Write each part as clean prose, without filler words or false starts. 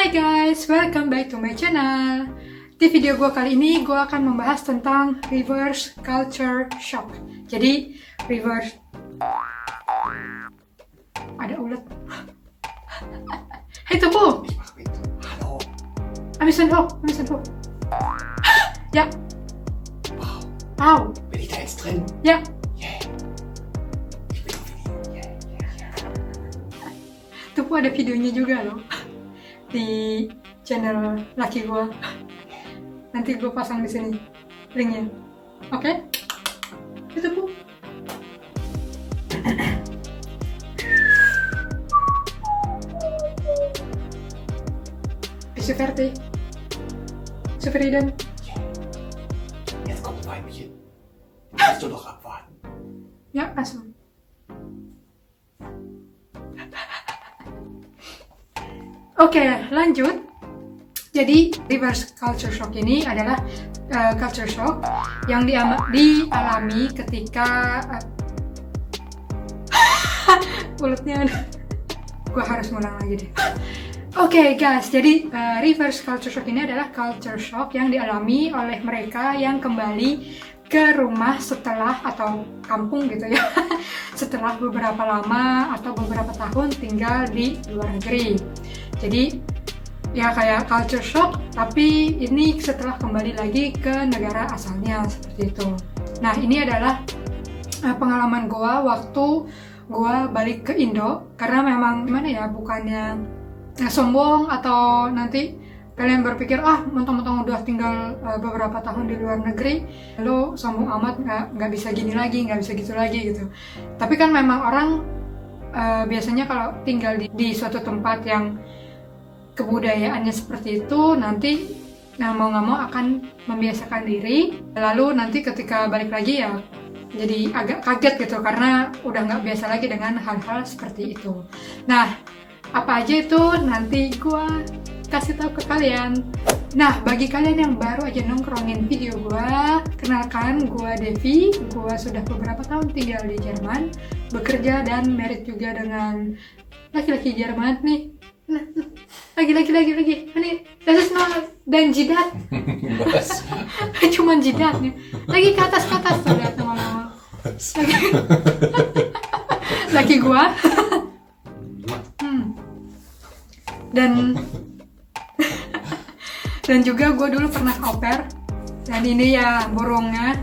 Hai guys, welcome back to my channel. Di video gue kali ini gue akan membahas tentang reverse culture shock. Jadi reverse, ada ulet. Hai Tupu. Halo. Amisen ho. Ya. Wow. Wow. Bin ich da jetzt drin? Ya. Yeah. Ich bin auf yeah. Tupu ada videonya juga loh di channel laki gue. Nanti gue pasang di sini linknya. Oke? Itu Bu. Ist fertig? Zufrieden? Jetzt kommt Weibchen. Kannst du doch abwarten. Ya, langsung. Oke, lanjut. Jadi reverse culture shock ini adalah culture shock yang dialami ketika mulutnya gue harus ngulang lagi deh. Oke guys, jadi reverse culture shock ini adalah culture shock yang dialami oleh mereka yang kembali ke rumah setelah atau kampung gitu ya setelah beberapa lama atau beberapa tahun tinggal di luar negeri. Jadi ya kayak culture shock, tapi ini setelah kembali lagi ke negara asalnya seperti itu. Nah ini adalah pengalaman gue waktu gue balik ke Indo, karena memang gimana ya, bukannya sombong atau nanti kalian berpikir mentang-mentang udah tinggal beberapa tahun di luar negeri lo sombong amat, nggak bisa gini lagi, nggak bisa gitu lagi gitu. Tapi kan memang orang biasanya kalau tinggal di suatu tempat yang kebudayaannya seperti itu, nanti mau nggak mau akan membiasakan diri, lalu nanti ketika balik lagi ya jadi agak kaget gitu karena udah nggak biasa lagi dengan hal-hal seperti itu. Nah, apa aja itu nanti gue kasih tahu ke kalian. Nah, bagi kalian yang baru aja nongkrongin video gue, kenalkan gue Devi. Gue sudah beberapa tahun tinggal di Jerman, bekerja dan married juga dengan laki-laki Jerman nih. Nah, lagi. Ini das ist nur dan jidat. Cuman jidatnya. Lagi ke atas tuh lihat teman-teman. Laki gua. Dan juga gue dulu pernah au pair. Dan ini ya burungnya.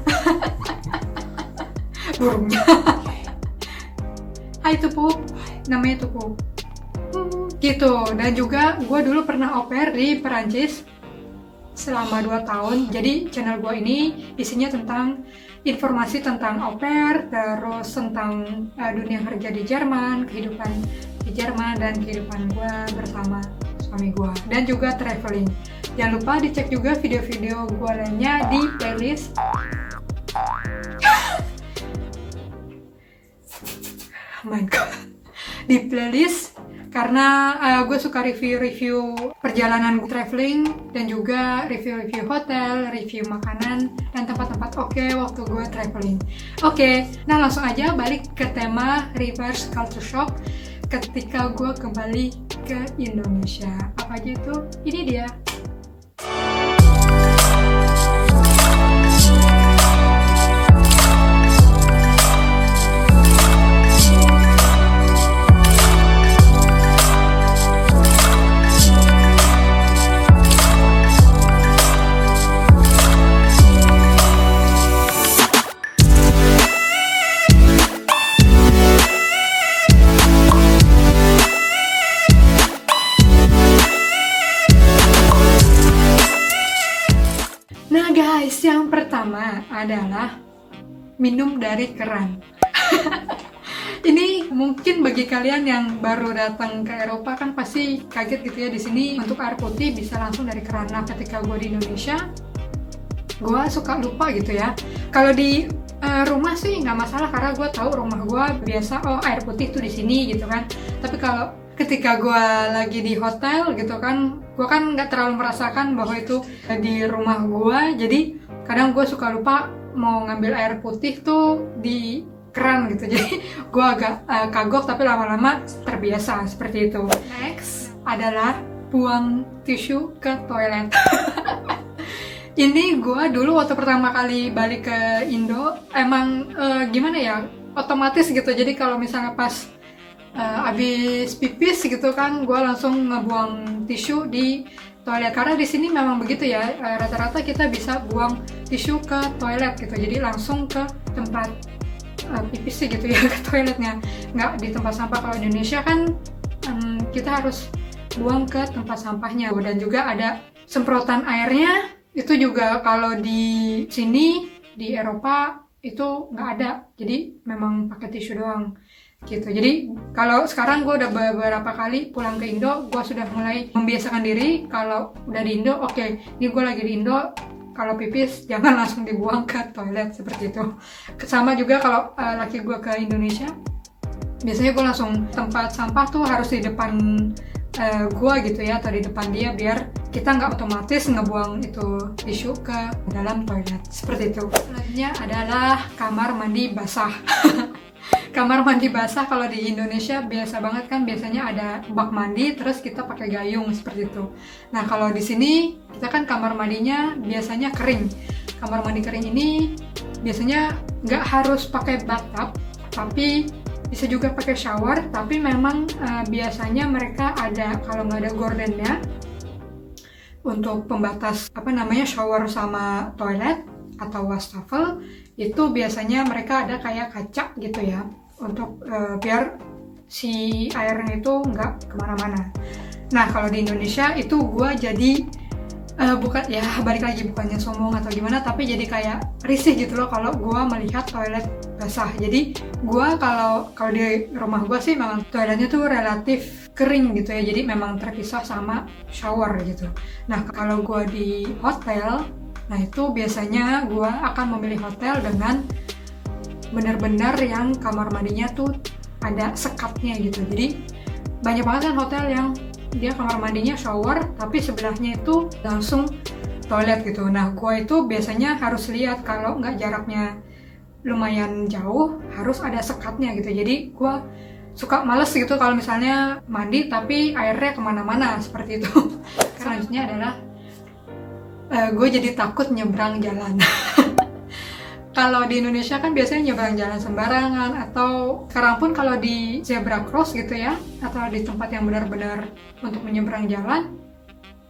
Hai Tupu. Namanya Tupu. Gitu. Dan juga gue dulu pernah au pair di Perancis selama 2 tahun. Jadi channel gue ini isinya tentang informasi tentang au pair, terus tentang dunia kerja di Jerman, kehidupan di Jerman, dan kehidupan gue bersama suami gue, dan juga traveling. Jangan lupa dicek juga video-video gue lainnya di playlist. Oh my god. Di playlist, karena gue suka review perjalanan traveling dan juga review hotel, review makanan dan tempat-tempat oke waktu gue traveling. Oke, nah langsung aja balik ke tema reverse culture shock ketika gue kembali ke Indonesia. Apa aja itu? Ini dia. Nah guys, yang pertama adalah minum dari keran. Ini mungkin bagi kalian yang baru datang ke Eropa kan pasti kaget gitu ya, di sini untuk air putih bisa langsung dari keran. Nah ketika gue di Indonesia, gue suka lupa gitu ya. Kalau di rumah sih nggak masalah karena gue tahu rumah gue biasa air putih tuh di sini gitu kan. Tapi kalau ketika gue lagi di hotel gitu kan, gue kan nggak terlalu merasakan bahwa itu di rumah gue. Jadi kadang gue suka lupa mau ngambil air putih tuh di keran gitu. Jadi gue agak kagok, tapi lama-lama terbiasa seperti itu. Next adalah buang tisu ke toilet. Ini gue dulu waktu pertama kali balik ke Indo emang gimana ya, otomatis gitu. Jadi kalau misalnya pas abis pipis gitu kan, gue langsung ngebuang tisu di toilet, karena di sini memang begitu ya, rata-rata kita bisa buang tisu ke toilet gitu, jadi langsung ke tempat pipis sih gitu ya, ke toiletnya, nggak di tempat sampah. Kalau di Indonesia kan kita harus buang ke tempat sampahnya. Dan juga ada semprotan airnya, itu juga kalau di sini di Eropa itu nggak ada, jadi memang pakai tisu doang gitu. Jadi kalau sekarang gue udah beberapa kali pulang ke Indo, gue sudah mulai membiasakan diri kalau udah di Indo, oke, ini gue lagi di Indo, kalau pipis jangan langsung dibuang ke toilet seperti itu. Sama juga kalau laki gue ke Indonesia, biasanya gue langsung tempat sampah tuh harus di depan gue gitu ya, atau di depan dia, biar kita nggak otomatis ngebuang itu tisu ke dalam toilet seperti itu. Selanjutnya adalah kamar mandi basah. Kamar mandi basah kalau di Indonesia biasa banget kan, biasanya ada bak mandi terus kita pakai gayung seperti itu. Nah kalau di sini kita kan kamar mandinya biasanya kering. Kamar mandi kering ini biasanya nggak harus pakai bathtub, tapi bisa juga pakai shower. Tapi memang biasanya mereka ada, kalau nggak ada gordennya untuk pembatas shower sama toilet atau wastafel, itu biasanya mereka ada kayak kaca gitu ya, untuk biar si airnya itu nggak kemana-mana. Nah kalau di Indonesia itu gue jadi bukan ya, balik lagi, bukannya sombong atau gimana, tapi jadi kayak risih gitu loh kalau gue melihat toilet basah. Jadi gue kalau di rumah gue sih memang toiletnya tuh relatif kering gitu ya, jadi memang terpisah sama shower gitu. Nah kalau gue di hotel, nah itu biasanya gue akan memilih hotel dengan benar-benar yang kamar mandinya tuh ada sekatnya gitu. Jadi banyak banget kan hotel yang dia kamar mandinya shower tapi sebelahnya itu langsung toilet gitu. Nah gue itu biasanya harus lihat, kalau nggak jaraknya lumayan jauh harus ada sekatnya gitu. Jadi gue suka males gitu kalau misalnya mandi tapi airnya kemana-mana seperti itu. Selanjutnya adalah gue jadi takut nyebrang jalan. Kalau di Indonesia kan biasanya nyebrang jalan sembarangan, atau sekarang pun kalau di zebra cross gitu ya, atau di tempat yang benar-benar untuk menyeberang jalan,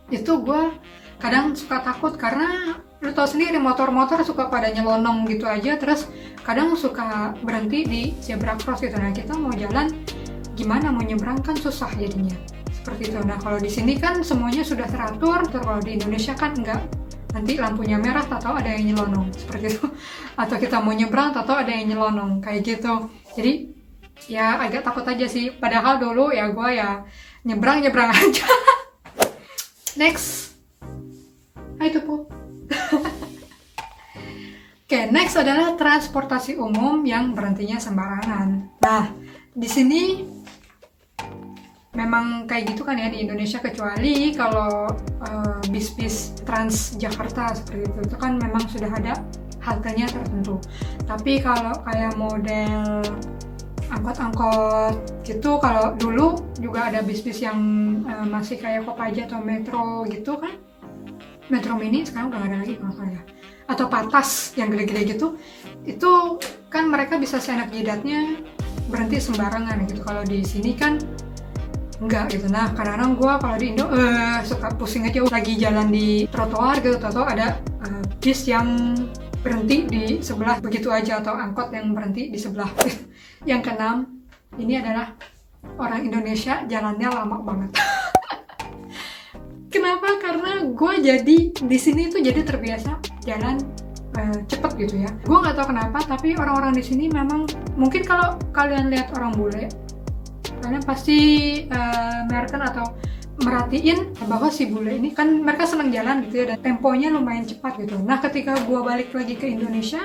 itu gue kadang suka takut karena lu tau sendiri motor-motor suka pada nyelonong gitu aja, terus kadang suka berhenti di zebra cross gitu. Nah kita mau jalan gimana, mau nyebrang kan susah jadinya seperti itu. Nah kalau di sini kan semuanya sudah teratur, kalau di Indonesia kan enggak, nanti lampunya merah tahu ada yang nyelonong seperti itu, atau kita mau nyebrang tahu ada yang nyelonong kayak gitu. Jadi ya agak takut aja sih, padahal dulu ya gue ya nyebrang aja. Next, itu po. Oke, next adalah transportasi umum yang berhentinya sembarangan. Nah di sini memang kayak gitu kan ya di Indonesia, kecuali kalau bis-bis Transjakarta seperti itu kan memang sudah ada haltenya tertentu. Tapi kalau kayak model angkot-angkot gitu, kalau dulu juga ada bis-bis yang masih kayak Kopaja atau Metro gitu kan, Metro Mini sekarang udah gak ada lagi kalau salah ya, atau Patas yang gede-gede gitu, itu kan mereka bisa seenak jidatnya berhenti sembarangan gitu. Kalau di sini kan enggak gitu. Nah kadang-kadang gue kalau di Indo suka pusing aja lagi jalan di trotoar gitu, atau ada bis yang berhenti di sebelah begitu aja, atau angkot yang berhenti di sebelah. Yang keenam, ini adalah orang Indonesia jalannya lama banget. Kenapa? Karena gue jadi di sini tuh jadi terbiasa jalan cepet gitu ya. Gue nggak tahu kenapa, tapi orang-orang di sini memang, mungkin kalau kalian lihat orang bule, kalian pasti merhatiin atau merhatiin bahwa si bule ini kan mereka senang jalan gitu ya, dan temponya lumayan cepat gitu. Nah ketika gue balik lagi ke Indonesia,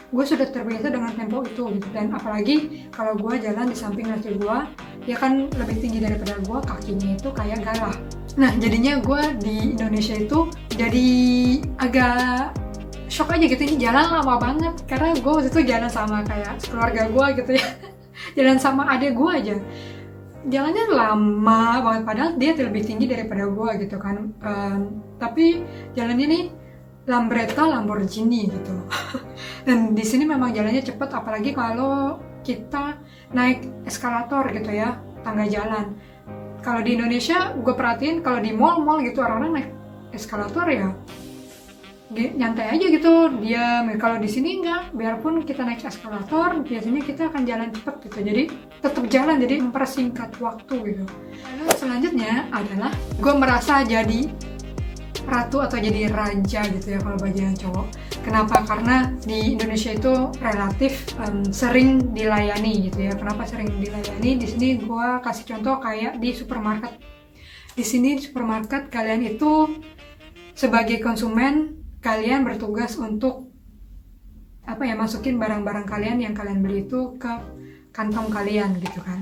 gue sudah terbiasa dengan tempo itu gitu. Dan apalagi kalau gue jalan di samping laki gue, dia kan lebih tinggi daripada gue, kakinya itu kayak galah. Nah jadinya gue di Indonesia itu jadi agak shock aja gitu, ini jalan lama banget. Karena gue waktu itu jalan sama kayak keluarga gue gitu ya, jalan sama adik gue aja. jalannya lama banget, padahal dia lebih tinggi daripada gue gitu kan. Tapi jalannya nih Lambretta Lamborghini gitu. Dan di sini memang jalannya cepet, apalagi kalau kita naik eskalator gitu ya, tangga jalan. Kalau di Indonesia gue perhatiin kalau di mall-mall gitu orang-orang naik eskalator ya nyantai aja gitu dia. Kalau di sini enggak, biarpun kita naik eskalator biasanya kita akan jalan cepet gitu, jadi tetap jalan, jadi mempersingkat waktu gitu. Lalu selanjutnya adalah gue merasa jadi ratu atau jadi raja gitu ya kalau bagi yang cowok. Kenapa? Karena di Indonesia itu relatif sering dilayani gitu ya. Kenapa sering dilayani? Di sini gue kasih contoh kayak di supermarket. Di sini di supermarket kalian itu sebagai konsumen, kalian bertugas untuk masukin barang-barang kalian yang kalian beli itu ke kantong kalian gitu kan.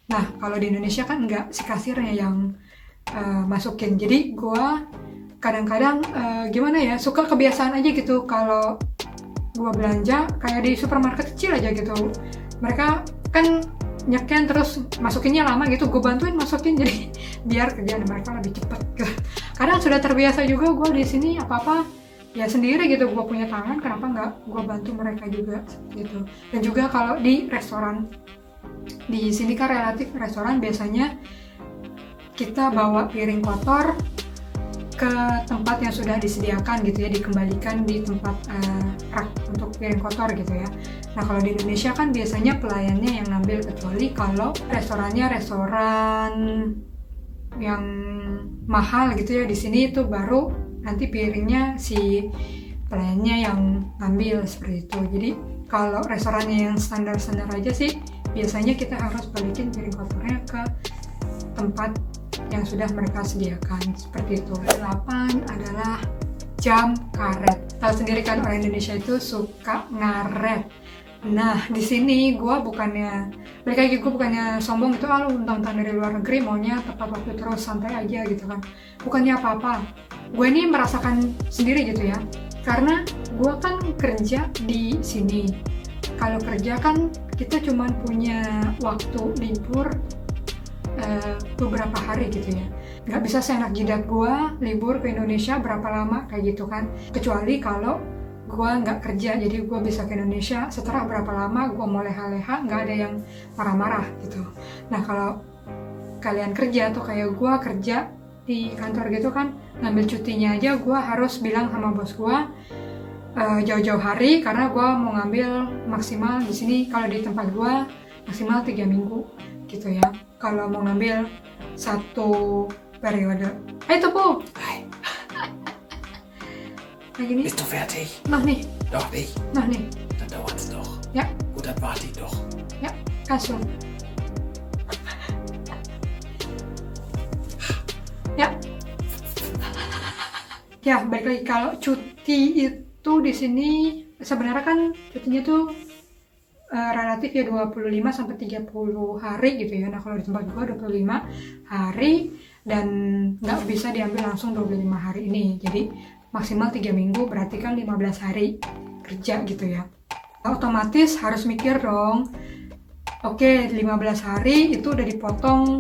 Nah kalau di Indonesia kan enggak, si kasirnya yang masukin. Jadi gue kadang-kadang suka kebiasaan aja gitu kalau gue belanja kayak di supermarket kecil aja gitu. Mereka kan nyeken terus masukinnya lama gitu, gue bantuin masukin, jadi biar kerjaan mereka lebih cepat gitu. Kadang sudah terbiasa juga gue di sini apa-apa ya sendiri gitu, gue punya tangan, kenapa nggak gue bantu mereka juga gitu. Dan juga kalau di restoran, di sini kan relatif restoran biasanya kita bawa piring kotor ke tempat yang sudah disediakan gitu ya, dikembalikan di tempat rak untuk piring kotor gitu ya. Nah kalau di Indonesia kan biasanya pelayannya yang ngambil, kecuali kalau restorannya restoran yang mahal gitu ya, di sini itu baru nanti piringnya si pelayannya yang ngambil seperti itu. Jadi kalau restorannya yang standar-standar aja sih biasanya kita harus balikin piring kotornya ke tempat yang sudah mereka sediakan seperti itu. 8 adalah jam karet. Tahu sendiri kan orang Indonesia itu suka ngaret. Nah di sini gue bukannya sombong gitu, lu mentang-mentang dari luar negeri maunya tepat waktu terus, santai aja gitu kan. Bukannya apa-apa, gue ini merasakan sendiri gitu ya, karena gue kan kerja di sini. Kalau kerja kan kita cuma punya waktu libur beberapa hari gitu ya, nggak bisa seenak jidat gue libur ke Indonesia berapa lama kayak gitu kan. Kecuali kalau gue nggak kerja, jadi gue bisa ke Indonesia setelah berapa lama gue mau leha-leha, nggak ada yang marah-marah gitu. Nah kalau kalian kerja atau kayak gue kerja di kantor gitu kan, ngambil cutinya aja gue harus bilang sama bos gue jauh-jauh hari, karena gue mau ngambil maksimal di sini kalau di tempat gue maksimal 3 minggu gitu ya. Kalau mau ngambil 1 periode. Hai Topo. Hi, Kayak gini. bist du fertig? Nah nih. Doch nicht. Nah nih. Dann dauert's doch. Ya. Gut, dann warte ich doch. Ya. Kasur. Ya. Ya, balik lagi kalau cuti itu di sini sebenarnya kan cutinya tuh relatif ya 25 sampai 30 hari gitu ya. Nah kalau di tempat gua 25 hari dan nggak bisa diambil langsung 25 hari ini. Jadi maksimal 3 minggu, berarti kan 15 hari kerja gitu ya. Otomatis harus mikir dong, oke 15 hari itu udah dipotong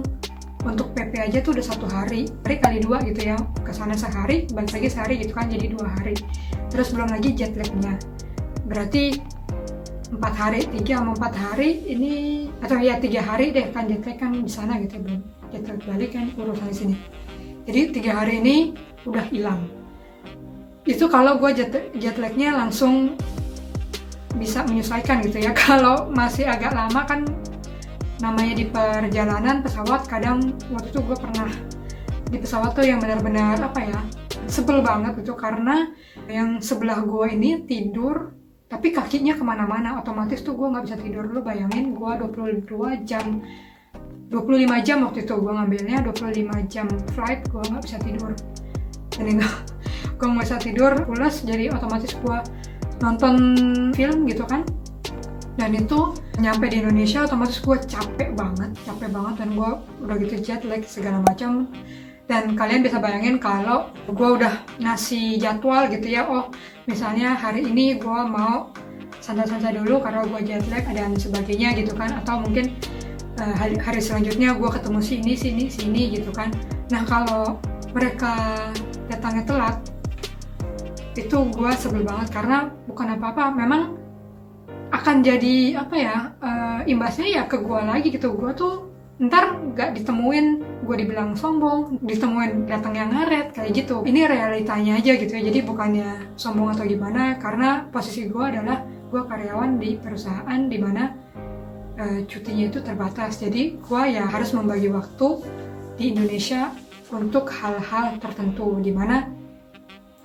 untuk PP aja tuh udah 1 hari kali 2 gitu ya, kesana sehari, balik lagi sehari gitu kan, jadi 2 hari. Terus belum lagi jet lagnya, berarti 4 hari, 3 sama 4 hari ini, atau ya 3 hari deh kan jet lag kan di sana gitu, belum jet lag balik kan urusan di sini. Jadi 3 hari ini udah hilang. Itu kalau gue jet lagnya langsung bisa menyesuaikan gitu ya. Kalau masih agak lama kan namanya di perjalanan pesawat, kadang waktu itu gue pernah di pesawat tuh yang benar-benar sebel banget gitu, karena yang sebelah gue ini tidur tapi kakinya kemana-mana, otomatis tuh gue nggak bisa tidur. Lu bayangin gue 25 jam waktu itu gue ngambilnya, 25 jam flight gue nggak bisa tidur. Dan itu gue nggak bisa tidur, pulas, jadi otomatis gue nonton film gitu kan. Dan itu nyampe di Indonesia otomatis gue capek banget dan gue udah gitu jet lag segala macam. Dan kalian bisa bayangin kalau gue udah ngasih jadwal gitu ya, oh misalnya hari ini gue mau santai-santai dulu karena gue jet lag dan sebagainya gitu kan, atau mungkin hari selanjutnya gue ketemu sini gitu kan. Nah kalau mereka datangnya telat, itu gue sebel banget karena bukan apa-apa, memang akan jadi apa ya, imbasnya ya ke gue lagi gitu. Gue tuh ntar gak ditemuin, gue dibilang sombong, ditemuin datang yang ngaret kayak gitu. Ini realitanya aja gitu ya, jadi bukannya sombong atau gimana, karena posisi gue adalah gue karyawan di perusahaan dimana cutinya itu terbatas. Jadi gue ya harus membagi waktu di Indonesia untuk hal-hal tertentu, dimana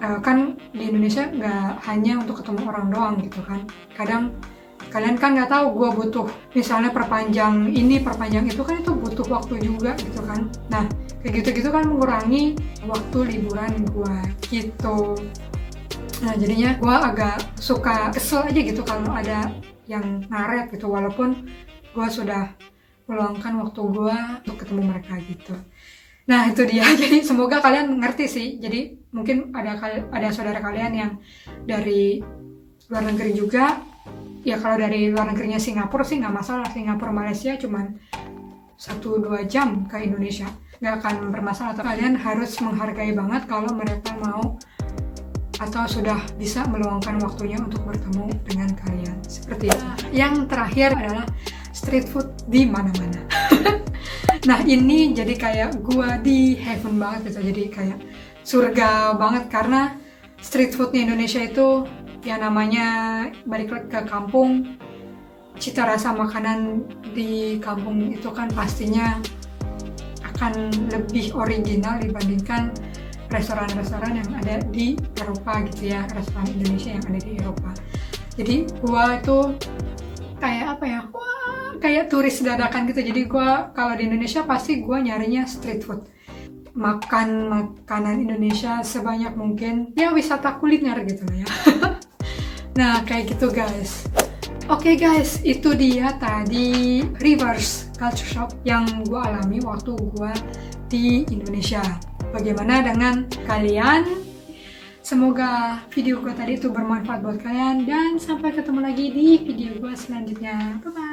kan di Indonesia nggak hanya untuk ketemu orang doang gitu kan. Kadang kalian kan nggak tahu gue butuh misalnya perpanjang ini perpanjang itu kan, itu butuh waktu juga gitu kan. Nah kayak gitu-gitu kan mengurangi waktu liburan gue gitu. Nah jadinya gue agak suka kesel aja gitu kalau ada yang ngaret gitu, walaupun gue sudah meluangkan waktu gue untuk ketemu mereka gitu. Nah itu dia, jadi semoga kalian ngerti sih. Jadi mungkin ada saudara kalian yang dari luar negeri juga. Ya kalau dari luar negerinya Singapura sih nggak masalah, Singapura Malaysia cuman 1-2 jam ke Indonesia, nggak akan bermasalah. Atau kalian harus menghargai banget kalau mereka mau atau sudah bisa meluangkan waktunya untuk bertemu dengan kalian. Seperti itu. Yang terakhir adalah street food di mana-mana. Nah ini jadi kayak gua di heaven banget gitu, jadi kayak surga banget, karena street foodnya Indonesia itu ya namanya balik ke kampung, cita rasa makanan di kampung itu kan pastinya akan lebih original dibandingkan restoran-restoran yang ada di Eropa gitu ya, restoran Indonesia yang ada di Eropa. Jadi gua itu kayak apa ya, kayak turis dadakan gitu. Jadi gua kalau di Indonesia pasti gua nyarinya street food, makan makanan Indonesia sebanyak mungkin, ya wisata kuliner gitu lah ya. Nah kayak gitu guys. Oke guys, itu dia tadi reverse culture shock yang gua alami waktu gua di Indonesia. Bagaimana dengan kalian? Semoga video gue tadi itu bermanfaat buat kalian, dan sampai ketemu lagi di video gue selanjutnya. Bye bye.